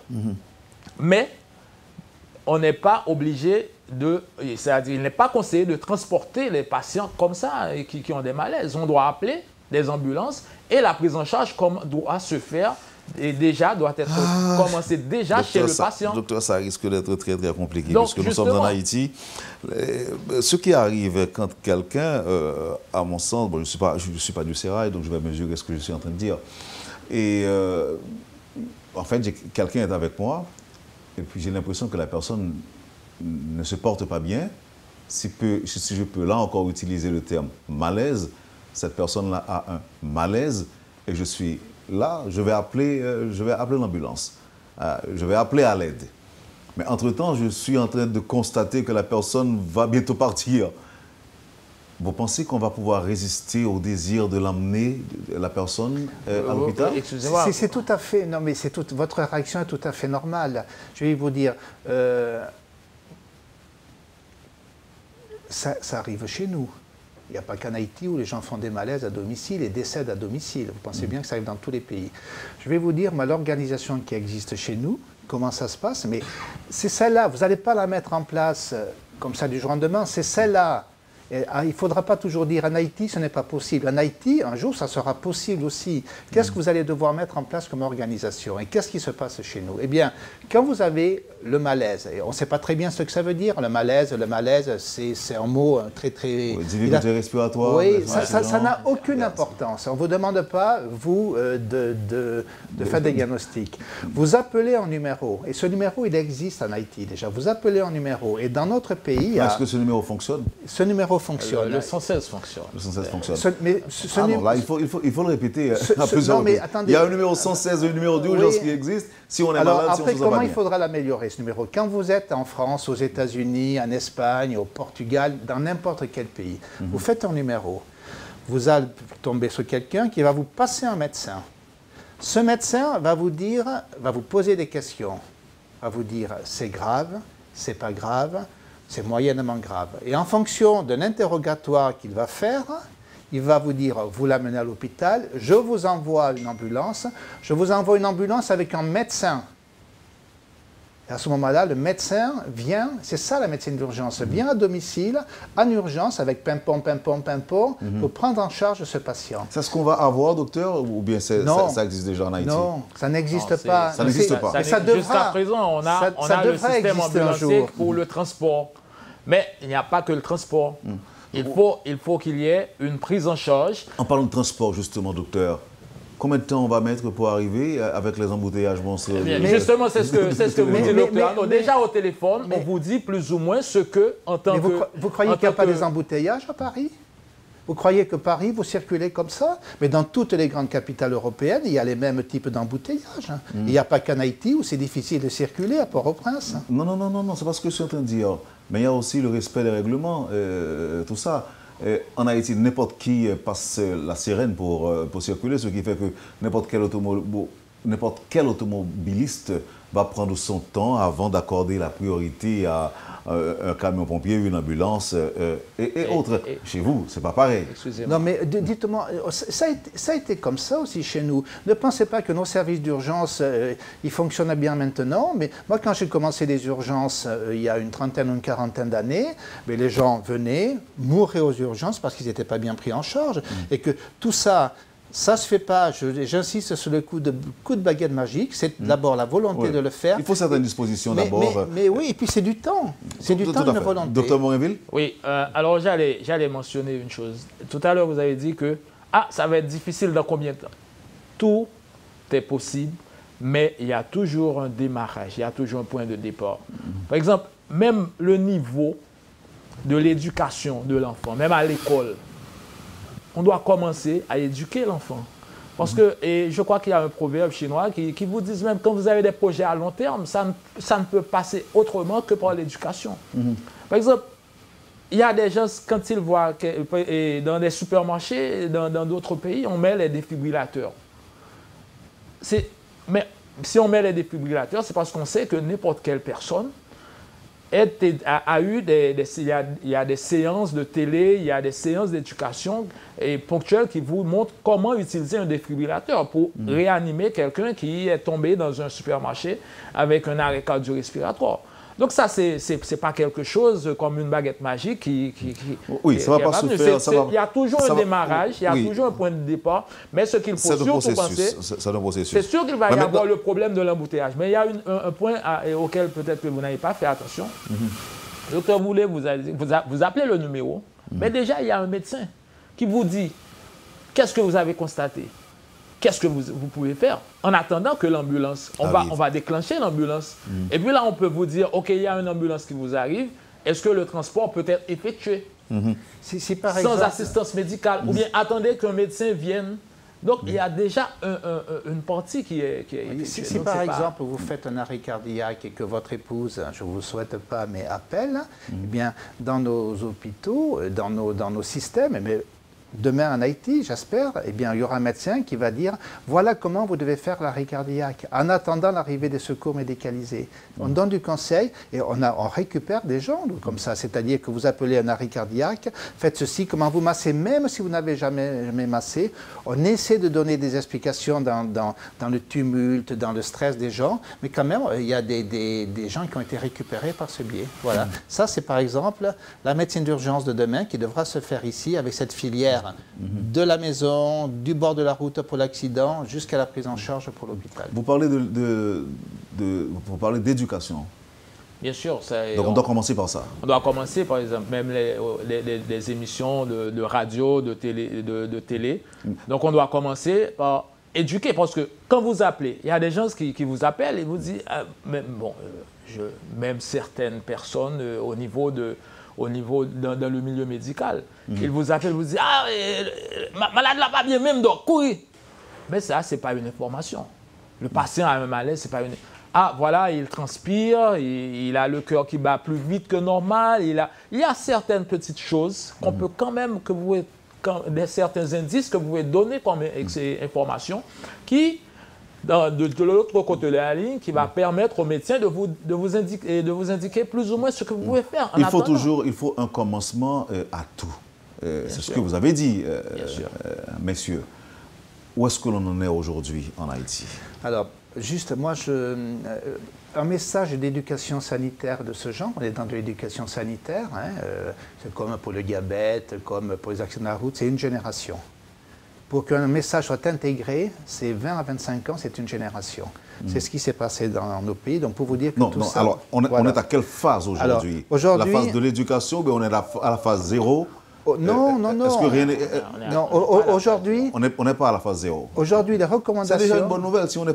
Mais on n'est pas obligé c'est-à-dire, il n'est pas conseillé de transporter les patients comme ça, qui ont des malaises. On doit appeler des ambulances et la prise en charge doit se faire et doit être commencé déjà chez le patient. Docteur, ça risque d'être très très compliqué. Donc, puisque nous sommes en Haïti. Ce qui arrive quand quelqu'un, à mon sens, bon, je ne suis pas du sérail, donc je vais mesurer ce que je suis en train de dire. Et en fait, quelqu'un est avec moi, et puis j'ai l'impression que la personne ne se porte pas bien. Si je peux là encore utiliser le terme malaise, cette personne-là a un malaise, et je suis là, je vais appeler l'ambulance. Je vais appeler à l'aide. Mais entre-temps, je suis en train de constater que la personne va bientôt partir. Vous pensez qu'on va pouvoir résister au désir de l'emmener, la personne, à l'hôpital? Excusez-moi. C'est tout à fait... Non, mais votre réaction est tout à fait normale. Je vais vous dire... ça arrive chez nous. Il n'y a pas qu'en Haïti où les gens font des malaises à domicile et décèdent à domicile. Vous pensez bien que ça arrive dans tous les pays. Je vais vous dire, l'organisation qui existe chez nous, comment ça se passe, mais c'est celle-là. Vous n'allez pas la mettre en place comme ça du jour au lendemain. C'est celle-là. Il ne faudra pas toujours dire en Haïti, ce n'est pas possible. En Haïti, un jour, ça sera possible aussi. Qu'est-ce que vous allez devoir mettre en place comme organisation? Et qu'est-ce qui se passe chez nous? Eh bien, quand vous avez le malaise, et on ne sait pas très bien ce que ça veut dire, le malaise, c'est un mot très, très... Oui, difficulté respiratoire. Oui, ça n'a aucune importance. On ne vous demande pas, vous, de faire des diagnostics. Vous appelez un numéro, et ce numéro, il existe en Haïti déjà. Vous appelez un numéro, et dans notre pays... Est-ce que ce numéro fonctionne? Ce numéro fonctionne. Le 116 fonctionne. Le 116 fonctionne. Non, là, il faut le répéter à plusieurs reprises. Il y a un numéro 116 et un numéro d'urgence qui existe. Si on est malade, si on se sent pas bien. Comment il faudra l'améliorer, ce numéro? Quand vous êtes en France, aux États-Unis, en Espagne, au Portugal, dans n'importe quel pays, vous faites un numéro. Vous allez tomber sur quelqu'un qui va vous passer un médecin. Ce médecin va vous poser des questions. Va vous dire, c'est grave, c'est pas grave, c'est moyennement grave. Et en fonction d'un interrogatoire qu'il va faire, il va vous dire, vous l'amenez à l'hôpital, je vous envoie une ambulance, avec un médecin. Et à ce moment-là, le médecin vient, c'est ça la médecine d'urgence, vient à domicile, en urgence, avec pimpon, pour prendre en charge ce patient. C'est ce qu'on va avoir, docteur, ou bien ça existe déjà en Haïti? Non, ça n'existe pas. Ça n'existe pas. Jusqu'à présent, on a le système ambulancier pour le transport. Mais il n'y a pas que le transport. Il faut qu'il y ait une prise en charge. En parlant de transport, justement, docteur, combien de temps on va mettre pour arriver avec les embouteillages monstres? Justement, c'est ce que vous dites, docteur. Déjà au téléphone, on vous dit plus ou moins ce que, en tant que... Vous croyez qu'il n'y a pas des embouteillages à Paris? Vous croyez que Paris, vous circulez comme ça? Mais dans toutes les grandes capitales européennes, il y a les mêmes types d'embouteillages. Il n'y a pas qu'en Haïti où c'est difficile de circuler à Port-au-Prince. Non, c'est pas ce que je suis en train de dire. Mais il y a aussi le respect des règlements, tout ça. En Haïti, n'importe qui passe la sirène pour circuler, ce qui fait que n'importe quel automobiliste va prendre son temps avant d'accorder la priorité à un camion pompier, une ambulance et autres. Chez vous, c'est pas pareil. Non, mais dites-moi, ça a été comme ça aussi chez nous. Ne pensez pas que nos services d'urgence, ils fonctionnent bien maintenant. Mais moi, quand j'ai commencé les urgences il y a une trentaine ou une quarantaine d'années, les gens venaient, mouraient aux urgences parce qu'ils n'étaient pas bien pris en charge. Et que tout ça... Ça ne se fait pas, j'insiste sur le coup de baguette magique, c'est d'abord la volonté de le faire. Il faut certaines dispositions d'abord. Mais oui, et puis c'est du temps, c'est du temps et une volonté. Docteur Morinville? Oui, alors j'allais mentionner une chose. Tout à l'heure, vous avez dit que ça va être difficile dans combien de temps? Tout est possible, mais il y a toujours un démarrage, il y a toujours un point de départ. Par exemple, même le niveau de l'éducation de l'enfant, même à l'école, on doit commencer à éduquer l'enfant. Parce que, et je crois qu'il y a un proverbe chinois qui vous dit même quand vous avez des projets à long terme, ça ne peut passer autrement que par l'éducation. Par exemple, il y a des gens, quand ils voient que, dans des supermarchés, dans d'autres pays, on met les défibrillateurs. Mais si on met les défibrillateurs, c'est parce qu'on sait que n'importe quelle personne il y a des séances de télé, il y a des séances d'éducation ponctuelles qui vous montrent comment utiliser un défibrillateur pour réanimer quelqu'un qui est tombé dans un supermarché avec un arrêt cardio-respiratoire. Donc ça, c'est pas quelque chose comme une baguette magique oui, ça va pas se faire. Il y a toujours un démarrage, il y a toujours un point de départ, mais ce qu'il faut surtout penser, c'est sûr qu'il va y avoir le problème de l'embouteillage. Mais il y a un point auquel peut-être que vous n'avez pas fait attention. Le docteur Boulet, vous appelez le numéro, mais déjà, il y a un médecin qui vous dit qu'est-ce que vous avez constaté. Qu'est-ce que vous pouvez faire en attendant que l'ambulance, on va déclencher l'ambulance. Et puis là, on peut vous dire, OK, il y a une ambulance qui vous arrive. Est-ce que le transport peut être effectué sans assistance médicale? Ou bien attendez qu'un médecin vienne. Donc, il y a déjà une partie qui est effectuée. Si par exemple, vous faites un arrêt cardiaque et que votre épouse, je ne vous le souhaite pas, mais appelle, eh bien, dans nos hôpitaux, dans nos systèmes, mais demain en Haïti, j'espère, eh bien, il y aura un médecin qui va dire voilà comment vous devez faire l'arrêt cardiaque en attendant l'arrivée des secours médicalisés. On donne du conseil et on récupère des gens comme ça. C'est-à-dire que vous appelez un arrêt cardiaque, faites ceci, comment vous massez, même si vous n'avez jamais massé. On essaie de donner des explications dans le tumulte, dans le stress des gens, mais quand même, il y a des gens qui ont été récupérés par ce biais. Voilà. Ça, c'est par exemple la médecine d'urgence de demain qui devra se faire ici avec cette filière de la maison, du bord de la route pour l'accident, jusqu'à la prise en charge pour l'hôpital. Vous parlez vous parlez d'éducation. Bien sûr. Donc on doit commencer par ça. On doit commencer, par exemple, même les émissions de radio, de télé. Donc on doit commencer par éduquer, parce que quand vous appelez, il y a des gens qui vous appellent et vous disent, même certaines personnes dans le milieu médical. Ils vous appellent, vous disent « Ah, malade là pas bien, même donc, courir !» Mais ça, ce n'est pas une information. Le patient a un malaise, ce n'est pas une... Ah, voilà, il transpire, il a le cœur qui bat plus vite que normal, il y a certaines petites choses qu'on peut quand même, certains indices que vous pouvez donner comme informations qui... de l'autre côté de la ligne, qui va permettre aux médecins de vous indiquer plus ou moins ce que vous pouvez faire. Il faut un commencement à tout. C'est ce que vous avez dit, messieurs. Où est-ce que l'on en est aujourd'hui en Haïti? Alors, juste, moi, un message d'éducation sanitaire de ce genre, on est dans de l'éducation sanitaire, c'est comme pour le diabète, comme pour les accidents de la route, c'est une génération. Pour qu'un message soit intégré, c'est 20 à 25 ans, c'est une génération. C'est ce qui s'est passé dans nos pays. Donc, pour vous dire que ça... Alors, on est à quelle phase aujourd'hui? La phase de l'éducation, on est à la phase 0. Non. Est-ce que rien n'est... Non, aujourd'hui... On n'est pas à la phase 0. Aujourd'hui, les recommandations... C'est déjà une bonne nouvelle si on n'est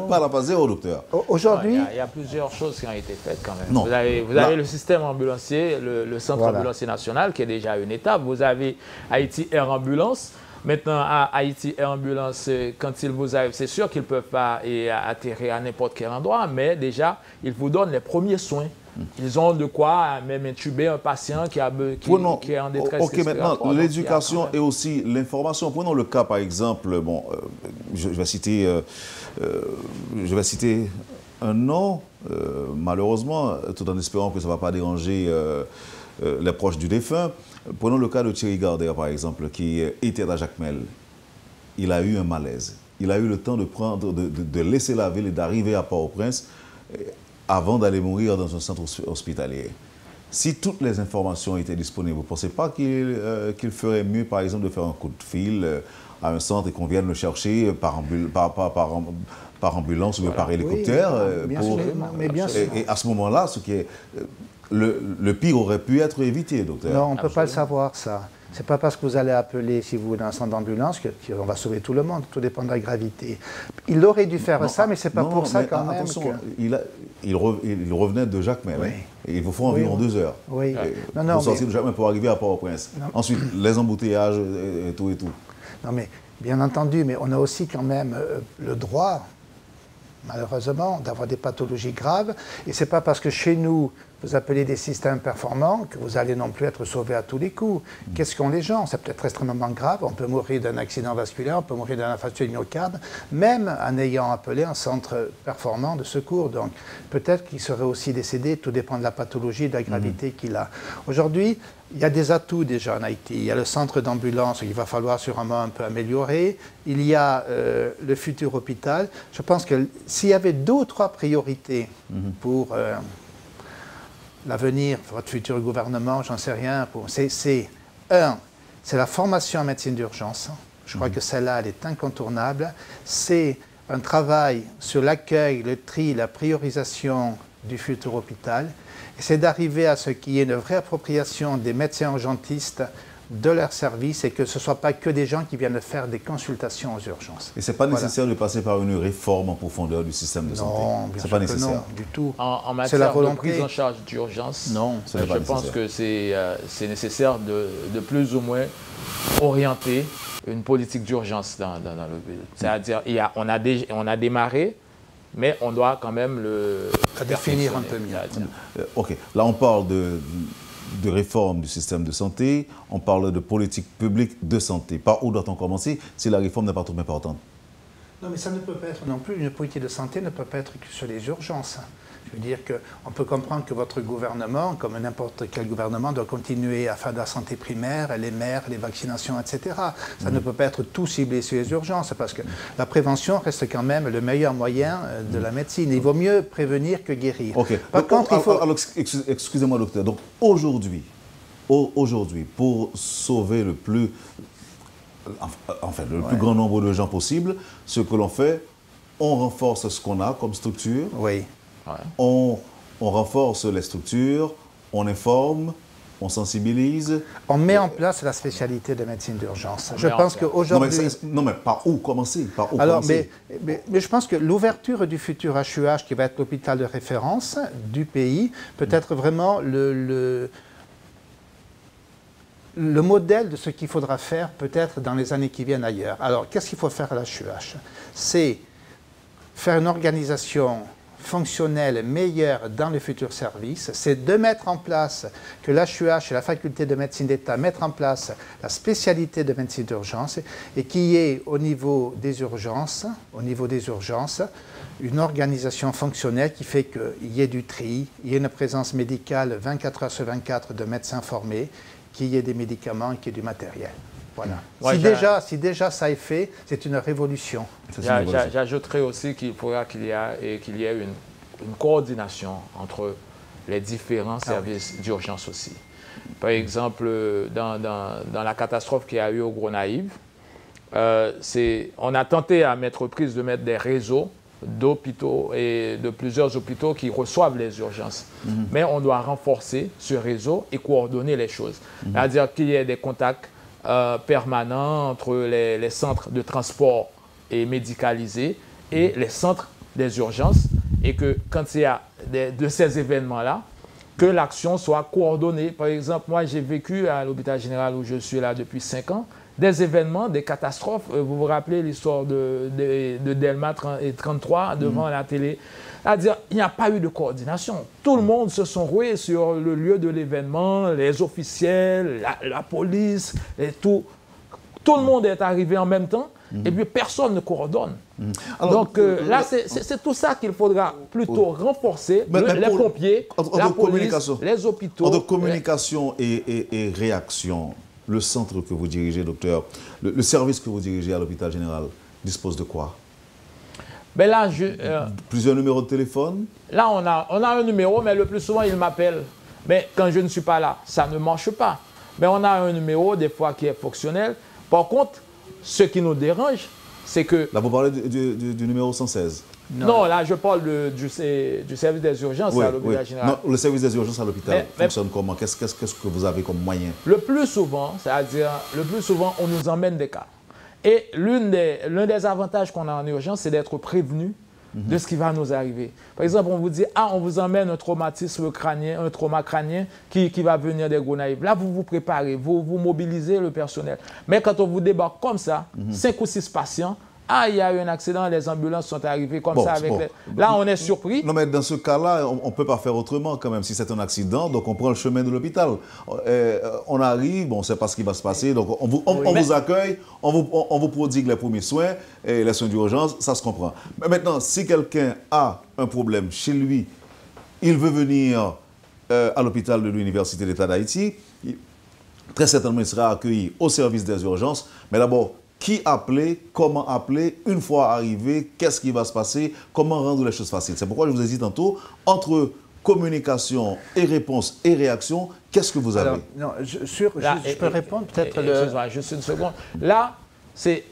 pas à la phase 0, docteur. Aujourd'hui... Il y a plusieurs choses qui ont été faites quand même. Non. Vous avez le système ambulancier, le centre ambulancier national, qui est déjà une étape. Vous avez Haïti Air Ambulance. Maintenant, à Haïti Air Ambulance, quand ils vous arrivent, c'est sûr qu'ils ne peuvent pas atterrir à n'importe quel endroit, mais déjà, ils vous donnent les premiers soins. Ils ont de quoi même intuber un patient qui est en détresse. OK, maintenant, l'éducation et aussi l'information. Prenons le cas, par exemple, je vais citer un nom, malheureusement, tout en espérant que ça ne va pas déranger les proches du défunt. Prenons le cas de Thierry Gardère, par exemple, qui était à Jacmel. Il a eu un malaise. Il a eu le temps de laisser la ville et d'arriver à Port-au-Prince avant d'aller mourir dans un centre hospitalier. Si toutes les informations étaient disponibles, vous ne pensez pas qu'il ferait mieux, par exemple, de faire un coup de fil à un centre et qu'on vienne le chercher par ambulance ou par hélicoptère? Et à ce moment-là, le pire aurait pu être évité, docteur. Non, on ne peut pas le savoir, ça. Ce n'est pas parce que vous allez appeler, si vous voulez, un centre d'ambulance qu'on va sauver tout le monde. Tout dépend de la gravité. Il aurait dû faire ça, mais ce n'est pas pour ça quand même. Attention, il revenait de Jacmel. Oui. Et il vous faut environ 2 heures. Oui. Pour sortir de Jacmel pour arriver à Port-au-Prince. Ensuite, les embouteillages et tout. Non, mais bien entendu, mais on a aussi quand même le droit, malheureusement, d'avoir des pathologies graves. Et ce n'est pas parce que chez nous, vous appelez des systèmes performants que vous allez non plus être sauvé à tous les coups. Qu'est-ce qu'ont les gens? Ça peut être extrêmement grave. On peut mourir d'un accident vasculaire, on peut mourir d'un infarctus du myocarde, même en ayant appelé un centre performant de secours. Donc peut-être qu'il serait aussi décédé, tout dépend de la pathologie, de la gravité qu'il a. Aujourd'hui, il y a des atouts déjà en Haïti. Il y a le centre d'ambulance qu'il va falloir sûrement un peu améliorer. Il y a le futur hôpital. Je pense que s'il y avait 2 ou 3 priorités pour l'avenir, votre futur gouvernement, j'en sais rien, c'est la formation en médecine d'urgence. Je crois que celle-là, elle est incontournable. C'est un travail sur l'accueil, le tri, la priorisation du futur hôpital. Et c'est d'arriver à ce qu'il y ait une vraie appropriation des médecins urgentistes de leurs services et que ce ne soit pas que des gens qui viennent faire des consultations aux urgences. Et ce n'est pas nécessaire de passer par une réforme en profondeur du système de santé? Non, bien sûr pas nécessaire. non, du tout. En matière de prise en charge d'urgence, non, je pense que c'est nécessaire de plus ou moins orienter une politique d'urgence dans le pays. C'est-à-dire, on a démarré, mais on doit quand même le définir un peu mieux. OK. Là, on parle de réforme du système de santé, on parle de politique publique de santé. Par où doit-on commencer si la réforme n'est pas trop importante? Non, mais ça ne peut pas être non plus, une politique de santé ne peut pas être que sur les urgences. Je veux dire qu'on peut comprendre que votre gouvernement, comme n'importe quel gouvernement, doit continuer à faire de la santé primaire, les mères, les vaccinations, etc. Ça ne peut pas être tout ciblé sur les urgences, parce que la prévention reste quand même le meilleur moyen de la médecine. Il vaut mieux prévenir que guérir. OK. Par contre, il faut... Alors, excusez-moi, docteur. Donc, aujourd'hui, pour sauver le plus grand nombre de gens possible, ce que l'on fait, on renforce ce qu'on a comme structure. Oui. Ouais. On renforce les structures, on informe, on sensibilise. On met en place la spécialité de médecine d'urgence. Je pense qu'aujourd'hui... Non, mais par où commencer? Mais je pense que l'ouverture du futur HUH, qui va être l'hôpital de référence du pays, peut être vraiment le modèle de ce qu'il faudra faire peut-être dans les années qui viennent ailleurs. Alors, qu'est-ce qu'il faut faire à l'HUH? C'est faire une organisation fonctionnelle meilleure dans le futur service, c'est de mettre en place, que l'HUH et la faculté de médecine d'État mettent en place la spécialité de médecine d'urgence et qu'il y ait au niveau des urgences, une organisation fonctionnelle qui fait qu'il y ait du tri, il y ait une présence médicale 24 heures sur 24 de médecins formés, qu'il y ait des médicaments et qu'il y ait du matériel. Voilà. Si déjà ça est fait, c'est une révolution. J'ajouterais aussi qu'il faudra qu'il y ait une coordination entre les différents services d'urgence aussi. Par exemple, dans la catastrophe qu'il y a eu au Gros-Naïve, on a tenté à mettre prise de mettre des réseaux d'hôpitaux et de plusieurs hôpitaux qui reçoivent les urgences. Mais on doit renforcer ce réseau et coordonner les choses. C'est-à-dire qu'il y ait des contacts permanent entre les centres de transport et médicalisés et les centres des urgences et que quand il y a de ces événements-là, que l'action soit coordonnée. Par exemple, moi j'ai vécu à l'hôpital général où je suis là depuis 5 ans, des événements, des catastrophes. Vous vous rappelez l'histoire de Delma 33 devant la télé. C'est-à-dire, il n'y a pas eu de coordination. Tout le monde se sont roués sur le lieu de l'événement, les officiels, la police, et tout. Tout le monde est arrivé en même temps et puis personne ne coordonne. Alors, donc là, c'est tout ça qu'il faudra plutôt renforcer, les pompiers, la police, les hôpitaux. Entre communication et réaction, le centre que vous dirigez, docteur, le service que vous dirigez à l'hôpital général dispose de quoi? Ben là, plusieurs numéros de téléphone? Là, on a un numéro, mais le plus souvent, il m'appelle. Mais quand je ne suis pas là, ça ne marche pas. Mais on a un numéro, des fois, qui est fonctionnel. Par contre, ce qui nous dérange, c'est que... Là, vous parlez du numéro 116? Non, là, je parle du service des urgences à l'hôpital général. Non, le service des urgences à l'hôpital fonctionne comment? Qu'est-ce que vous avez comme moyen? Le plus souvent, on nous emmène des cas. Et l'un des avantages qu'on a en urgence, c'est d'être prévenu de ce qui va nous arriver. Par exemple, on vous dit, on vous emmène un traumatisme crânien, un trauma crânien qui va venir des Gros-Naïves. Là, vous vous préparez, vous mobilisez le personnel. Mais quand on vous débarque comme ça, 5 ou 6 patients, Ah, il y a eu un accident, les ambulances sont arrivées comme ça avec les... Là, on est surpris. Non, mais dans ce cas-là, on ne peut pas faire autrement quand même. Si c'est un accident, donc on prend le chemin de l'hôpital. On arrive, on ne sait pas ce qui va se passer, donc on vous accueille, on vous prodigue les premiers soins, et les soins d'urgence, ça se comprend. Mais maintenant, si quelqu'un a un problème chez lui, il veut venir à l'hôpital de l'Université d'État d'Haïti, très certainement il sera accueilli au service des urgences, mais d'abord, qui appeler, comment appeler, une fois arrivé, qu'est-ce qui va se passer, comment rendre les choses faciles. C'est pourquoi je vous ai dit tantôt, entre communication et réponse et réaction, qu'est-ce que vous avez? Alors, non, je peux répondre peut-être juste une seconde. Là, c'est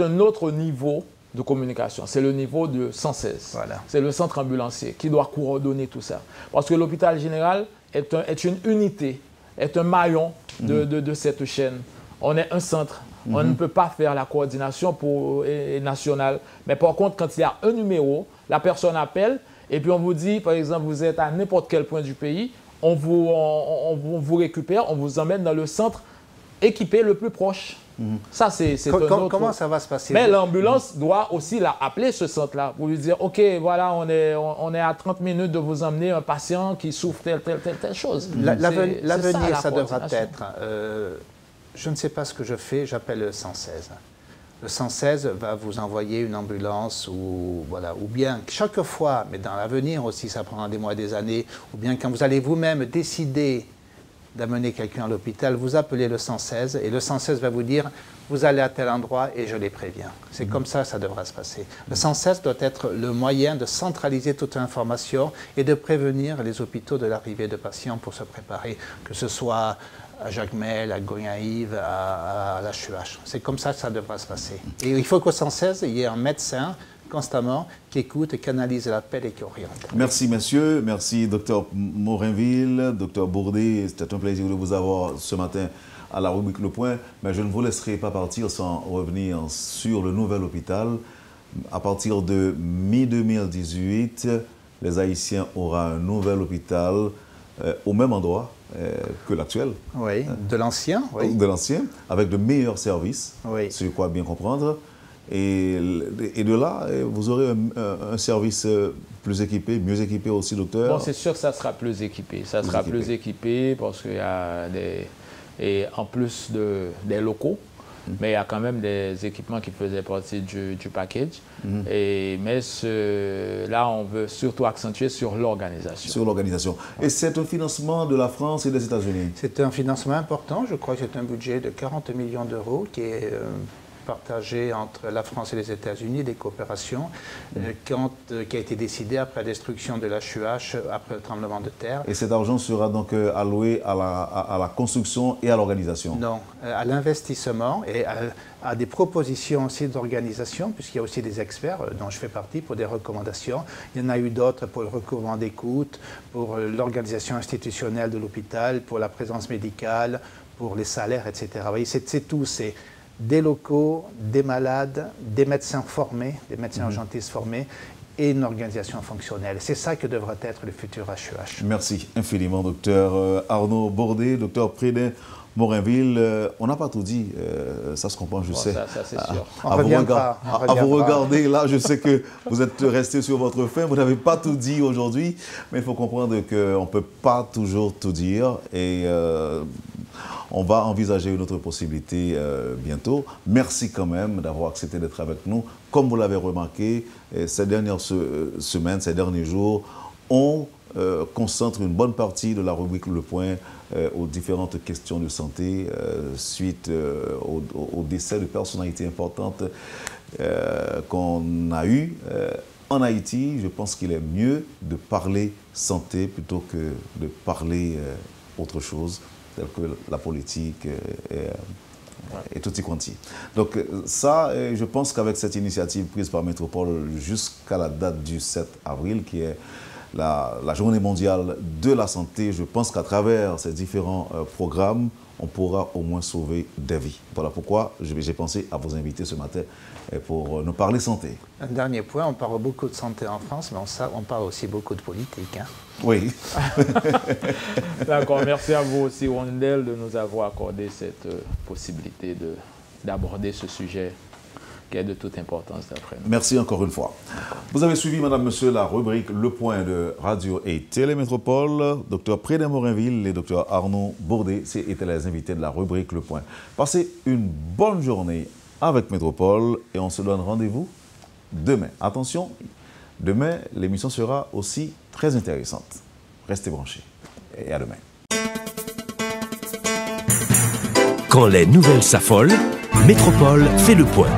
un autre niveau de communication. C'est le niveau de 116. Voilà. C'est le centre ambulancier qui doit coordonner tout ça. Parce que l'hôpital général est une unité, est un maillon de cette chaîne. On est un centre. On ne peut pas faire la coordination nationale. Mais par contre, quand il y a un numéro, la personne appelle et puis on vous dit, par exemple, vous êtes à n'importe quel point du pays, on vous récupère, on vous emmène dans le centre équipé le plus proche. Ça, c'est un autre... Comment ça va se passer? Mais l'ambulance doit aussi appeler ce centre-là pour lui dire, OK, voilà, on est à 30 minutes de vous emmener un patient qui souffre telle chose. L'avenir, ça devra être... je ne sais pas ce que je fais, j'appelle le 116. Le 116 va vous envoyer une ambulance ou bien chaque fois, mais dans l'avenir aussi, ça prendra des mois et des années, ou bien quand vous allez vous-même décider d'amener quelqu'un à l'hôpital, vous appelez le 116 et le 116 va vous dire vous allez à tel endroit et je les préviens. C'est comme ça que ça devra se passer. Le 116 doit être le moyen de centraliser toute l'information et de prévenir les hôpitaux de l'arrivée de patients pour se préparer, que ce soit à Jacmel, à Gonaïves, à la HUH. C'est comme ça que ça devra se passer. Et il faut qu'au 116, il y ait un médecin constamment qui écoute et qui analyse l'appel et qui oriente. Merci, messieurs. Merci, Dr Morinville, Dr Bourdet. C'était un plaisir de vous avoir ce matin à la rubrique Le Point. Mais je ne vous laisserai pas partir sans revenir sur le nouvel hôpital. À partir de mi-2018, les Haïtiens auront un nouvel hôpital au même endroit que l'actuel. Oui, de l'ancien. Oui. De l'ancien, avec de meilleurs services, oui. C'est quoi bien comprendre. Et de là, vous aurez un service plus équipé, mieux équipé aussi, docteur. Bon, c'est sûr que ça sera plus équipé. Ça sera plus équipé parce qu'il y a et en plus des locaux, mais il y a quand même des équipements qui faisaient partie du package. Mais là, on veut surtout accentuer sur l'organisation. Sur l'organisation. Et c'est un financement de la France et des États-Unis? C'est un financement important. Je crois que c'est un budget de 40 millions d'euros qui est partagé entre la France et les États-Unis, des coopérations, qui a été décidé après la destruction de la HUH, après le tremblement de terre. Et cet argent sera donc alloué à la construction et à l'organisation? Non, à l'investissement et à des propositions aussi d'organisation, puisqu'il y a aussi des experts dont je fais partie pour des recommandations. Il y en a eu d'autres pour le recouvrement d'écoute, pour l'organisation institutionnelle de l'hôpital, pour la présence médicale, pour les salaires, etc. Vous voyez, c'est tout. C'est des locaux, des malades, des médecins formés, des médecins urgentistes formés et une organisation fonctionnelle. C'est ça que devra être le futur HUH. Merci infiniment, docteur Arnaud Bourdet, docteur Prédin Morinville. On n'a pas tout dit, ça se comprend, je sais. Ça c'est sûr. À vous regarder, là, je sais que vous êtes resté sur votre faim, vous n'avez pas tout dit aujourd'hui, mais il faut comprendre qu'on ne peut pas toujours tout dire et on va envisager une autre possibilité bientôt. Merci quand même d'avoir accepté d'être avec nous. Comme vous l'avez remarqué, ces dernières semaines, ces derniers jours, on concentre une bonne partie de la rubrique Le Point aux différentes questions de santé suite au décès de personnalités importantes qu'on a eues. En Haïti, je pense qu'il est mieux de parler santé plutôt que de parler autre chose, telle que la politique et tutti quanti. Donc ça, je pense qu'avec cette initiative prise par Métropole jusqu'à la date du 7 avril, qui est la journée mondiale de la santé, je pense qu'à travers ces différents programmes, on pourra au moins sauver des vies. Voilà pourquoi j'ai pensé à vous inviter ce matin pour nous parler santé. Un dernier point, on parle beaucoup de santé en France, mais on parle aussi beaucoup de politique. Hein? Oui. D'accord, merci à vous aussi, Wendell, de nous avoir accordé cette possibilité d'aborder ce sujet qui est de toute importance d'après nous. Merci encore une fois. Vous avez suivi, madame, monsieur, la rubrique Le Point de Radio et Télémétropole. Docteur Prédé Morinville et docteur Arnaud Bourdet étaient les invités de la rubrique Le Point. Passez une bonne journée avec Métropole et on se donne rendez-vous demain. Attention, demain, l'émission sera aussi très intéressante. Restez branchés et à demain. Quand les nouvelles s'affolent, Métropole fait le point.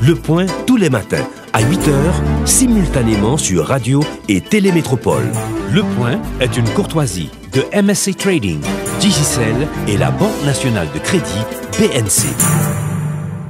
Le point tous les matins à 8h, simultanément sur Radio et Télémétropole. Le point est une courtoisie de MSC Trading, Digicel et la Banque nationale de crédit BNC.